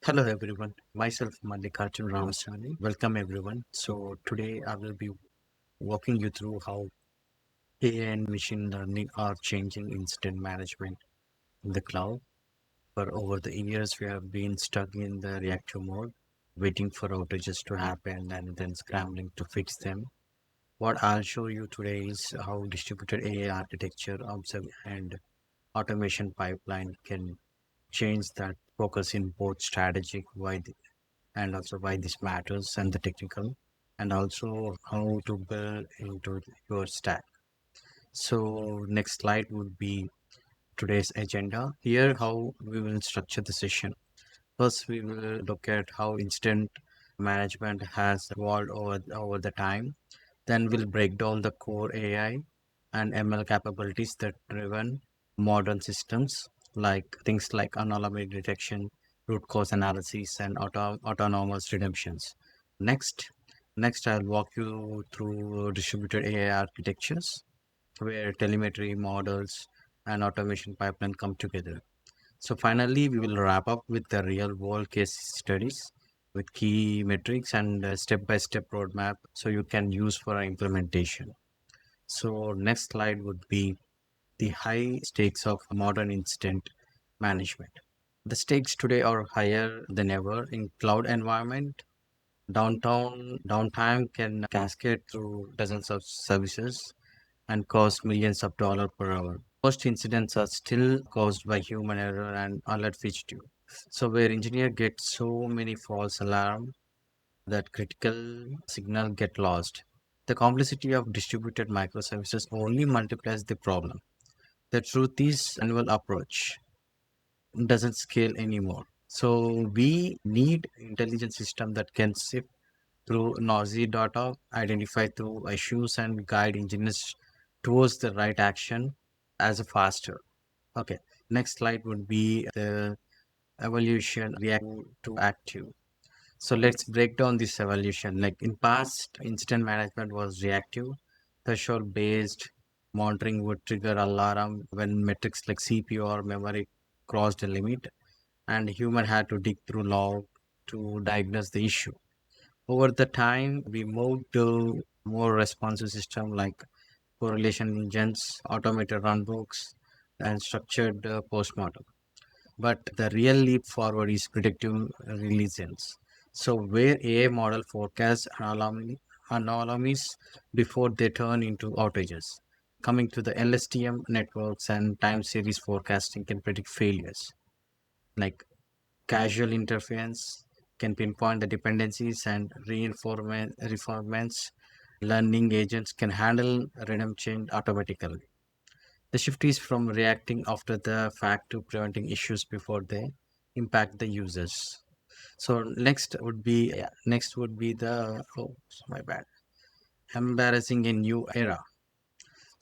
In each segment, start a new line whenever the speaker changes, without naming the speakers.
Hello everyone, myself Mallikarjun Ramasani. Welcome everyone. So today I will be walking you through how AI and machine learning are changing incident management in the cloud. For over the years, we have been stuck in the reactive mode, waiting for outages to happen and then scrambling to fix them. What I'll show you today is how distributed AI architecture, observe and automation pipeline can change that focus in both strategic and also why this matters and the technical and also how to build into your stack. So next slide would be today's agenda. Here how we will structure the session. First we will look at how incident management has evolved over the time. Then we'll break down the core AI and ML capabilities that driven modern systems like things like anomaly detection, root cause analysis, and autonomous redemptions. Next, next I'll walk you through distributed AI architectures where telemetry models and automation pipeline come together. So finally, we will wrap up with the real world case studies with key metrics and a step-by-step roadmap so you can use for implementation. So next slide would be the high stakes of modern incident management. The stakes today are higher than ever in cloud environment. Downtime can cascade through dozens of services and cost millions of dollars per hour. Most incidents are still caused by human error and alert fatigue. So where engineer gets so many false alarm that critical signal get lost. The complexity of distributed microservices only multiplies the problem. The truth is annual approach doesn't scale anymore. So we need intelligent system that can sift through noisy data, identify through issues and guide engineers towards the right action as a faster. Okay, next slide would be the evolution reactive to active. So let's break down this evolution. Like in past, incident management was reactive. Threshold based monitoring would trigger alarm when metrics like CPU or memory crossed a limit, and human had to dig through log to diagnose the issue. Over the time, we moved to more responsive system like correlation engines, automated runbooks, and structured postmortem. But the real leap forward is predictive resilience. So where AI model forecasts anomalies before they turn into outages. Coming to the LSTM networks and time series forecasting can predict failures. Like casual interference can pinpoint the dependencies and reinforcements. Learning agents can handle random change automatically. The shift is from reacting after the fact to preventing issues before they impact the users. So next would be the my bad, embarrassing a new era.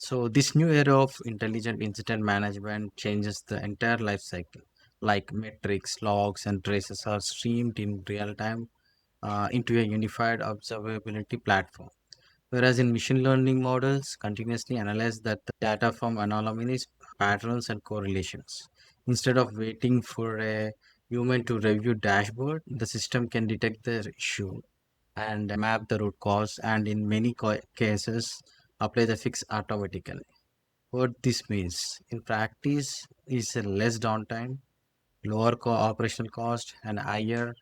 So this new era of intelligent incident management changes the entire life cycle. Like metrics, logs, and traces are streamed in real time into a unified observability platform. Whereas in machine learning models, continuously analyze that the data from anomalies, patterns, and correlations. Instead of waiting for a human to review dashboard, the system can detect the issue and map the root cause, and in many cases, apply the fix automatically. What this means in practice is a less downtime, lower operational cost, and higher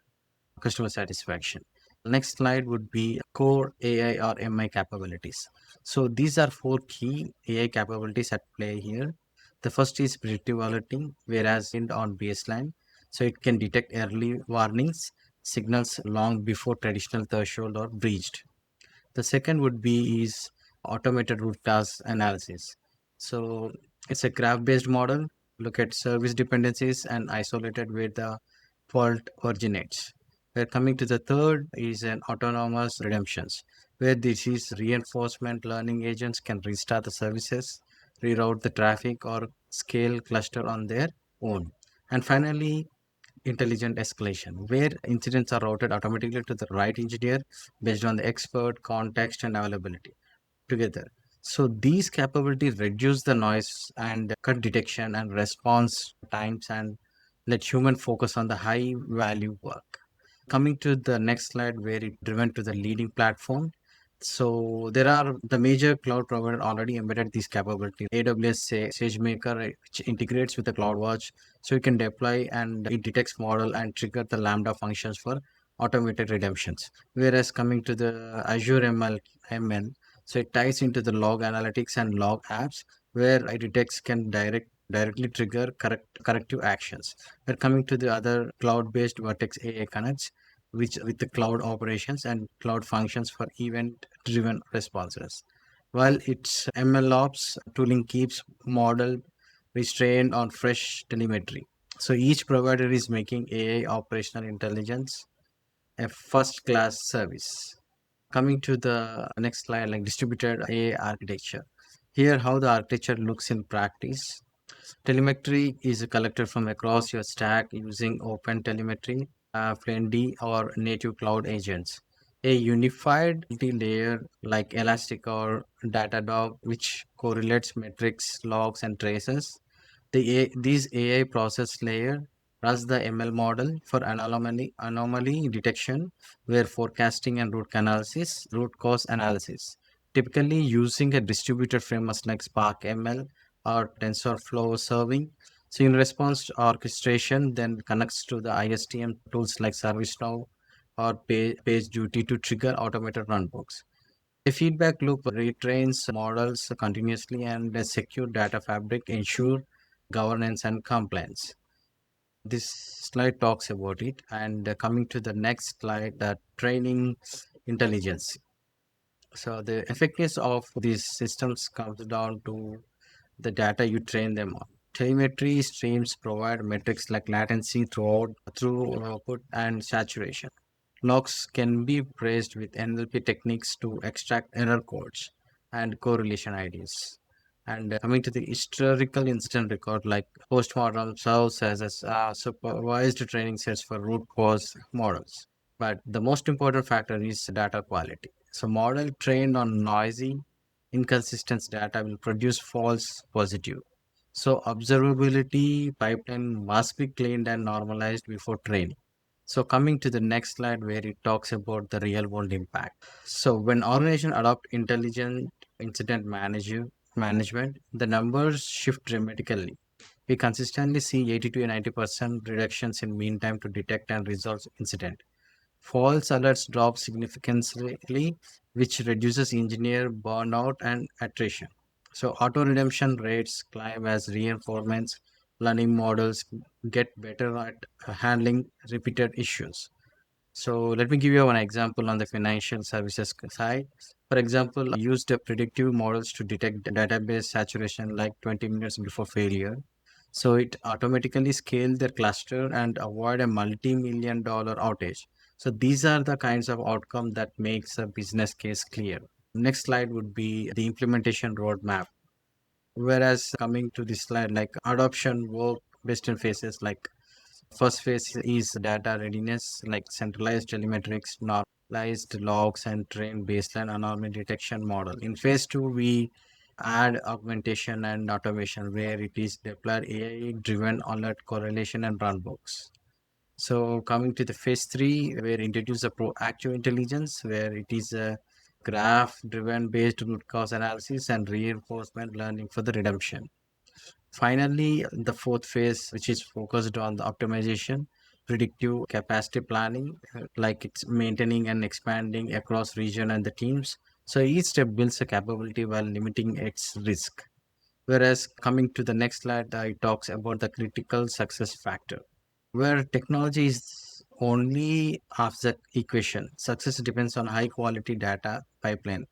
customer satisfaction. Next slide would be core AI or MI capabilities. So these are four key AI capabilities at play here. The first is predictive alerting, whereas in on baseline, so it can detect early warnings, signals long before traditional threshold are breached. The second would be is automated root cause analysis. So it's a graph-based model. Look at service dependencies and isolated where the fault originates. We're coming to the third is an autonomous redemptions, where this is reinforcement learning agents can restart the services, reroute the traffic, or scale cluster on their own. And finally, intelligent escalation, where incidents are routed automatically to the right engineer based on the expert, context, and availability together. So these capabilities reduce the noise and cut detection and response times and Let human focus on the high value work. Coming to the next slide where it driven to the leading platform. So there are the major cloud provider already embedded these capabilities. AWS SageMaker, which integrates with the CloudWatch, so you can deploy and it detects model and trigger the Lambda functions for automated redemptions. Whereas coming to the Azure ML, so it ties into the log analytics and log apps where it detects can directly trigger corrective actions. We're coming to the other cloud-based Vertex AI connects, which with the cloud operations and cloud functions for event-driven responses. While its MLOps tooling keeps model restrained on fresh telemetry. So each provider is making AI operational intelligence a first-class service. Coming to the next slide, like distributed AI architecture. Here, how the architecture looks in practice. Telemetry is collected from across your stack using open telemetry, Fluentd, or native cloud agents. A unified layer like Elastic or Datadog, which correlates metrics, logs, and traces. These AI process layer runs the ML model for anomaly detection, where forecasting and root cause analysis. Typically using a distributed framework like Spark ML or TensorFlow serving. So in response to orchestration, then connects to the ISTM tools like ServiceNow or PageDuty to trigger automated runbooks. A feedback loop retrains models continuously and a secure data fabric ensure governance and compliance. This slide talks about it. And coming to the next slide, training intelligence. So the effectiveness of these systems comes down to the data you train them on. Telemetry streams provide metrics like latency through output and saturation. Logs can be praised with NLP techniques to extract error codes and correlation IDs. And coming to the historical incident record, like postmortem serves as a supervised training sets for root cause models. But the most important factor is data quality. So model trained on noisy, inconsistent data will produce false positive. So observability pipeline must be cleaned and normalized before training. So coming to the next slide where it talks about the real world impact. So when organization adopt intelligent incident management, the numbers shift dramatically. We consistently see 80 to 90% reductions in mean time to detect and resolve incident. False alerts drop significantly, which reduces engineer burnout and attrition. So auto redemption rates climb as reinforcements learning models get better at handling repeated issues. So let me give you one example on the financial services side. For example, I used predictive models to detect database saturation like 20 minutes before failure. So it automatically scaled their cluster and avoid a multi-million dollar outage. So these are the kinds of outcome that makes a business case clear. Next slide would be the implementation roadmap. Whereas coming to this slide, like adoption work based in phases, like first phase is data readiness, like centralized telemetrics, normalized logs, and train baseline anomaly detection model. In phase two, we add augmentation and automation, where it is deployed AI-driven alert correlation and runbooks. So coming to the phase three, where introduce a proactive intelligence, where it is a graph-driven based root cause analysis and reinforcement learning for the redemption. Finally, the fourth phase, which is focused on the optimization, predictive capacity planning, like it's maintaining and expanding across region and the teams. So each step builds a capability while limiting its risk. Whereas coming to the next slide, it talks about the critical success factor, where technology is only half the equation. Success depends on high quality data pipeline,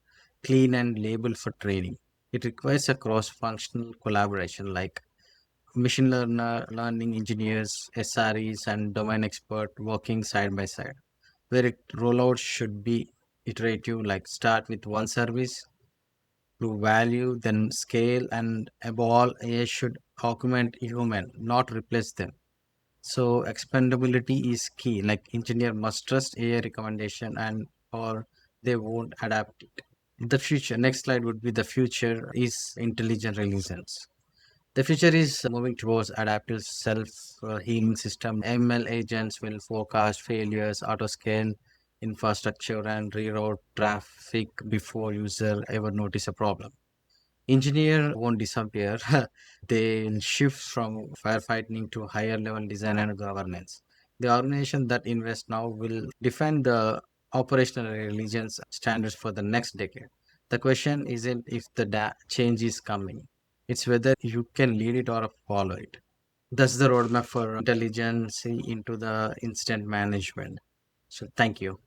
clean and labeled for training. It requires a cross-functional collaboration like learning engineers, SREs, and domain expert working side by side, where it rollout should be iterative, like start with one service, prove value, then scale, and above all, AI should augment human, not replace them. So expandability is key. Like engineer must trust AI recommendation and or they won't adapt it. The future. Next slide would be the future is intelligent releases. The future is moving towards adaptive self-healing system. ML agents will forecast failures, auto-scale infrastructure, and reroute traffic before user ever notice a problem. Engineer won't disappear. They'll shift from firefighting to higher level design and governance. The organization that invests now will define the operational religions standards for the next decade. The question isn't if the change is coming, it's whether you can lead it or follow it. That's the roadmap for intelligence into the instant management. So thank you.